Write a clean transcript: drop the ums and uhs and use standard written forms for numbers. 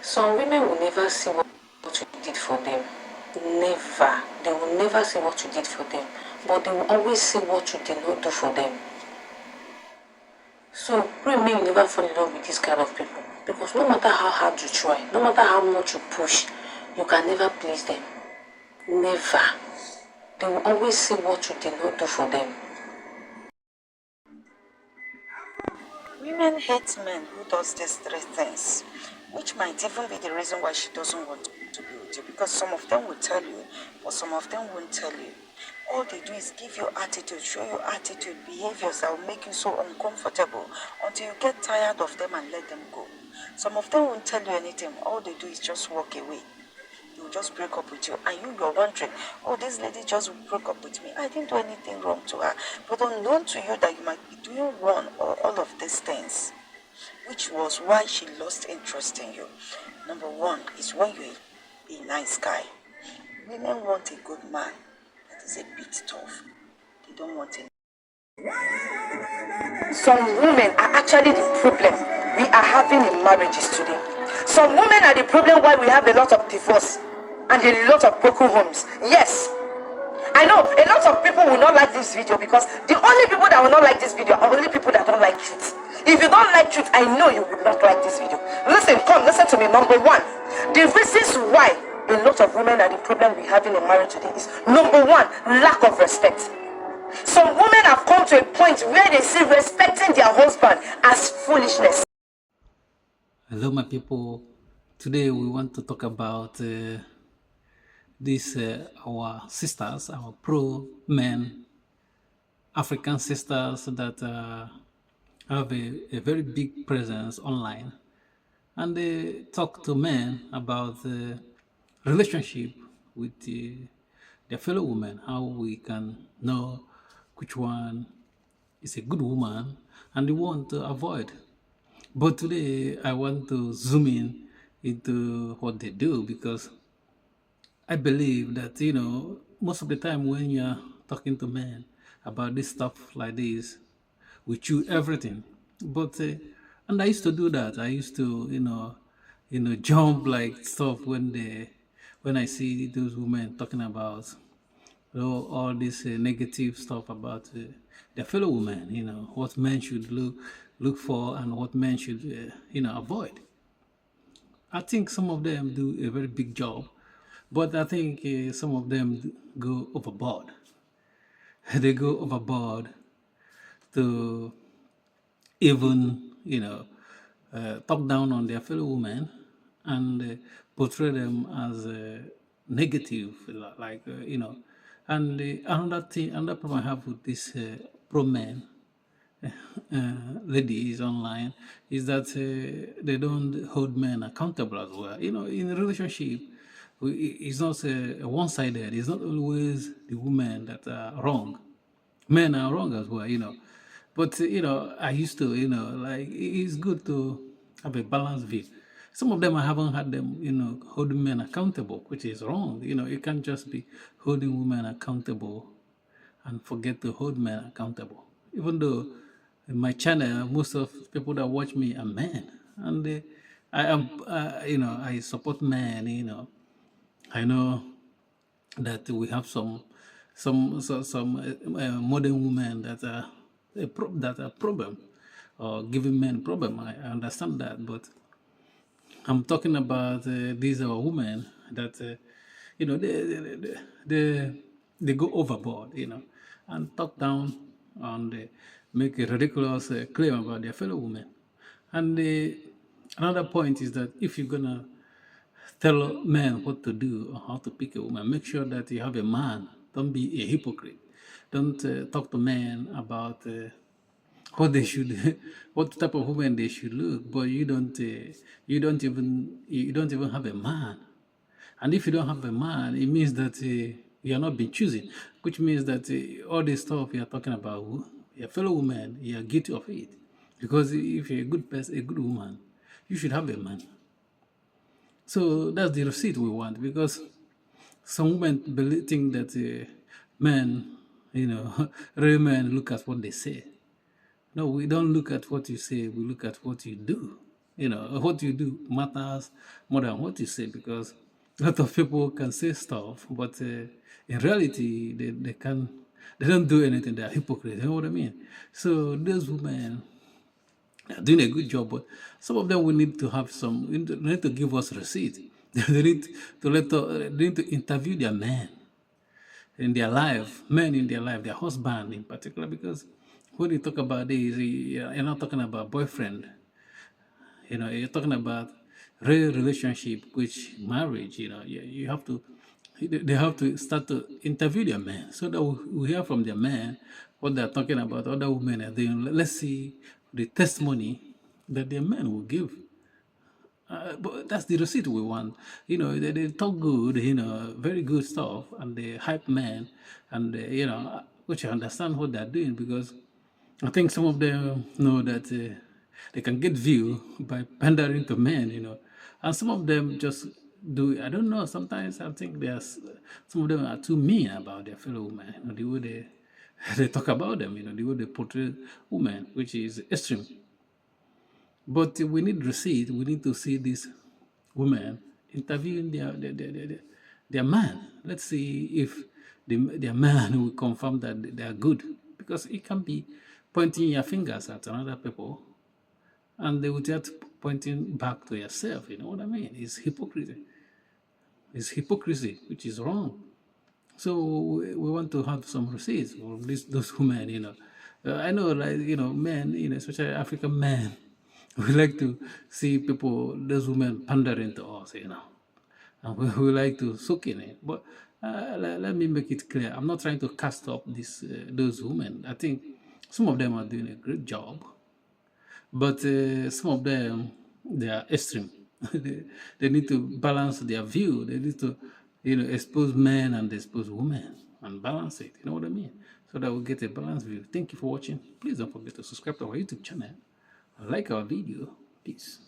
Some women will never see what you did for them. Never. They will never see what you did for them. But they will always see what you did not do for them. So pray may you never fall in love with this kind of people. Because no matter how hard you try, no matter how much you push, you can never please them. Never. They will always see what you did not do for them. Women hate men who does these three things, which might even be the reason why she doesn't want to be with you, because some of them will tell you, but some of them won't tell you. All they do is give you attitude, show you attitude, behaviors that will make you so uncomfortable until you get tired of them and let them go. Some of them won't tell you anything. All they do is just walk away. They will just break up with you, and you're wondering, oh, this lady just broke up with me. I didn't do anything wrong to her. But unknown to you that you might be doing one or all of these things, which was why she lost interest in you. Number one is when you're a nice guy. Women want a good man that is a bit tough. They don't want a... Some women are actually the problem we are having in marriages today. Some women are the problem why we have a lot of divorce and a lot of broken homes. Yes, I know a lot of people will not like this video, because the only people that will not like this video are only people that don't like truth. If you don't like truth, I know you will not like this video. Listen, come, listen to me. Number one, the reasons why a lot of women are the problem we having in marriage today is, number one, lack of respect. Some women have come to a point where they see respecting their husband as foolishness. Hello, my people. Today we want to talk about our sisters, our pro-men African sisters that have a very big presence online, and they talk to men about the relationship with their fellow women, how we can know which one is a good woman and the one to avoid. But today I want to zoom in into what they do, because I believe that, most of the time when you're talking to men about this stuff like this, we chew everything. But, and I used to do that. I used to, jump like stuff when I see those women talking about all this negative stuff about their fellow women, what men should look for and what men should, avoid. I think some of them do a very big job, but I think some of them go overboard. They go overboard to even, talk down on their fellow women and portray them as negative, like, And another thing, another problem I have with this pro men ladies online is that they don't hold men accountable as well. In a relationship, it's not one-sided. It's not always the women that are wrong. Men are wrong as well. But I used to, like, it's good to have a balanced view. Some of them I haven't had them, holding men accountable, which is wrong. You can't just be holding women accountable and forget to hold men accountable. Even though in my channel, most of people that watch me are men, and I am, I support men. I know that we have some modern women that are that are problem, or giving men problem. I understand that, but I'm talking about these are women that they go overboard, and talk down and make a ridiculous claim about their fellow women. And another point is that if you're gonna tell men what to do or how to pick a woman, make sure that you have a man. Don't be a hypocrite. Don't talk to men about what they should, what type of woman they should look, but you don't even have a man. And if you don't have a man, it means that you are not being chosen, which means that all this stuff you are talking about, your fellow woman, you are guilty of it. Because if you're a good person, a good woman, you should have a man. So that's the receipt we want, because some women think that men, real men look at what they say. No, we don't look at what you say, we look at what you do. what you do matters more than what you say, because a lot of people can say stuff, but in reality, they don't do anything. They are hypocrites. You know what I mean? So those women are doing a good job, but some of them will need to have some. They need to give us receipt. They need to they need to interview their men in their life, men in their life, their husband in particular, because when you talk about this, you're not talking about boyfriend. You're talking about real relationship, which marriage. You have to. They have to start to interview their men, so that we hear from their men what they're talking about. Other women are doing. Let's see the testimony that their men will give. But that's the receipt we want. They talk good, very good stuff, and they hype men, and which I understand what they're doing, because I think some of them know that they can get view by pandering to men, and some of them just do. I don't know. Sometimes I think some of them are too mean about their fellow women. The way they they talk about them, the way they portray women, which is extreme. But we need receipt. We need to see these women interviewing their man. Let's see if their man will confirm that they are good. Because it can be pointing your fingers at another people, and they will just pointing back to yourself. You know what I mean? It's hypocrisy. It's hypocrisy, which is wrong. So we want to have some receipts for those women. I know, like, men, especially African men, we like to see people, those women pandering to us. And we like to soak in it. But let me make it clear. I'm not trying to cast up those women. I think some of them are doing a great job, but some of them, they are extreme. They need to balance their view. They need to, expose men and expose women and balance it. You know what I mean? So that we get a balanced view. Thank you for watching. Please don't forget to subscribe to our YouTube channel. Like our video. Peace.